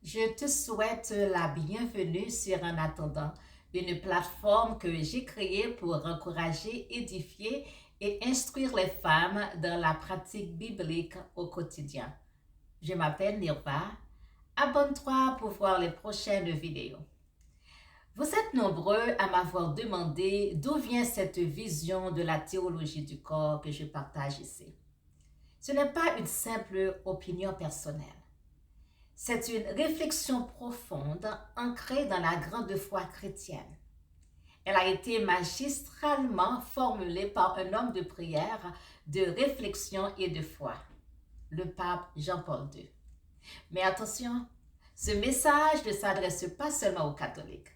Je te souhaite la bienvenue sur En attendant, une plateforme que j'ai créée pour encourager, édifier et instruire les femmes dans la pratique biblique au quotidien. Je m'appelle Nirva. Abonne-toi pour voir les prochaines vidéos. Vous êtes nombreux à m'avoir demandé d'où vient cette vision de la théologie du corps que je partage ici. Ce n'est pas une simple opinion personnelle. C'est une réflexion profonde ancrée dans la grande foi chrétienne. Elle a été magistralement formulée par un homme de prière, de réflexion et de foi, le pape Jean-Paul II. Mais attention, ce message ne s'adresse pas seulement aux catholiques.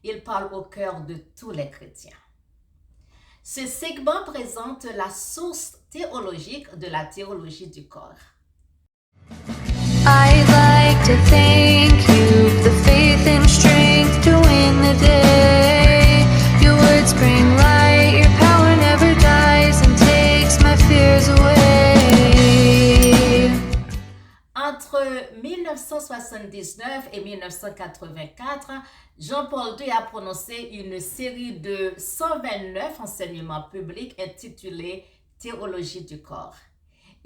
Il parle au cœur de tous les chrétiens. Ce segment présente la source théologique de la théologie du corps. I'd like to thank you for the faith and strength to win the day. Your words bring light, your power never dies and takes my fears away. Entre 1979 et 1984, Jean-Paul II a prononcé une série de 129 enseignements publics intitulés Théologie du corps.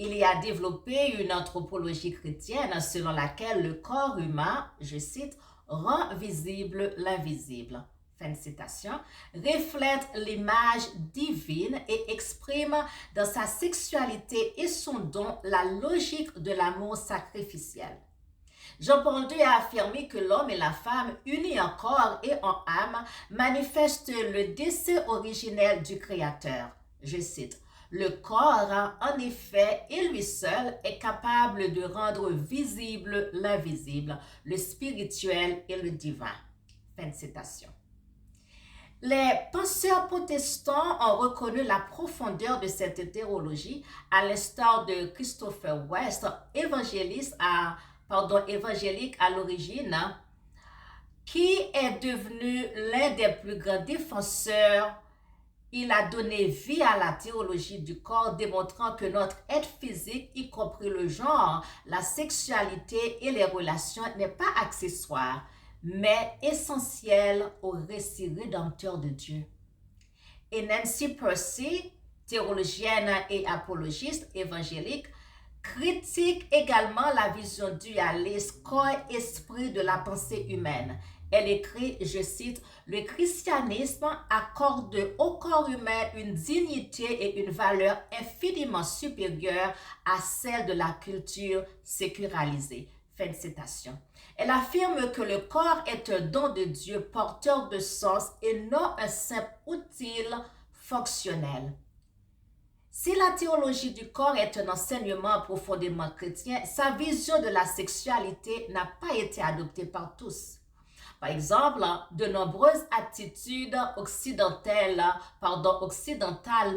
Il y a développé une anthropologie chrétienne selon laquelle le corps humain, je cite, rend visible l'invisible. Fin de citation, reflète l'image divine et exprime dans sa sexualité et son don la logique de l'amour sacrificiel. Jean-Paul II a affirmé que l'homme et la femme, unis en corps et en âme, manifestent le dessein originel du Créateur. Je cite, le corps, en effet, et lui seul est capable de rendre visible l'invisible, le spirituel et le divin. Fin de citation. Les penseurs protestants ont reconnu la profondeur de cette théologie, à l'instar de Christopher West, évangélique à l'origine, qui est devenu l'un des plus grands défenseurs. Il a donné vie à la théologie du corps, démontrant que notre être physique, y compris le genre, la sexualité et les relations, n'est pas accessoire, mais essentiel au récit rédempteur de Dieu. Et Nancy Pearcey, théologienne et apologiste évangélique, critique également la vision dualiste corps-esprit de la pensée humaine. Elle écrit, je cite, « Le christianisme accorde au corps humain une dignité et une valeur infiniment supérieures à celle de la culture sécularisée. » Fin de citation. Elle affirme que le corps est un don de Dieu porteur de sens et non un simple outil fonctionnel. Si la théologie du corps est un enseignement profondément chrétien, sa vision de la sexualité n'a pas été adoptée par tous. Par exemple, de nombreuses attitudes occidentales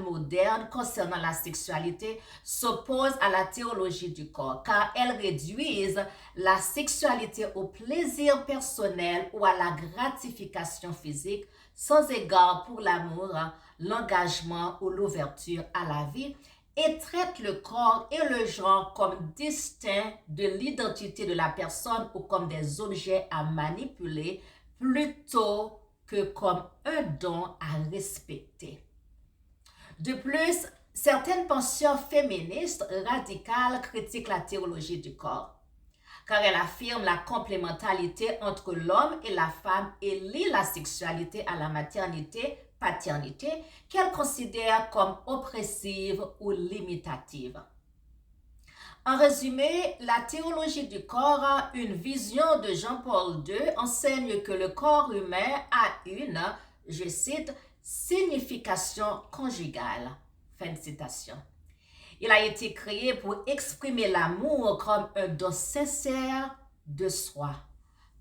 modernes concernant la sexualité s'opposent à la théologie du corps, car elles réduisent la sexualité au plaisir personnel ou à la gratification physique, sans égard pour l'amour, l'engagement ou l'ouverture à la vie, et traite le corps et le genre comme distincts de l'identité de la personne ou comme des objets à manipuler plutôt que comme un don à respecter. De plus, certaines penseurs féministes radicales critiquent la théologie du corps, car elle affirme la complémentarité entre l'homme et la femme et lie la sexualité à la paternité, qu'elle considère comme oppressive ou limitative. En résumé, la théologie du corps, une vision de Jean-Paul II, enseigne que le corps humain a une, je cite, signification conjugale. Fin de citation. Il a été créé pour exprimer l'amour comme un don sincère de soi.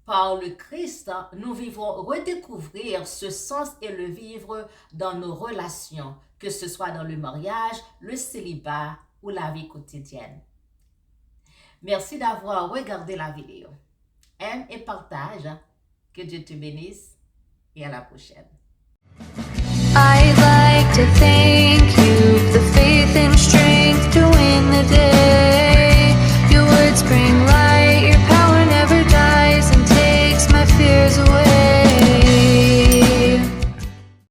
Par le Christ, nous vivons redécouvrir ce sens et le vivre dans nos relations, que ce soit dans le mariage, le célibat ou la vie quotidienne. Merci d'avoir regardé la vidéo. Aime et partage. Que Dieu te bénisse et à la prochaine. I'd like to thank you for the faith and strength to win the day.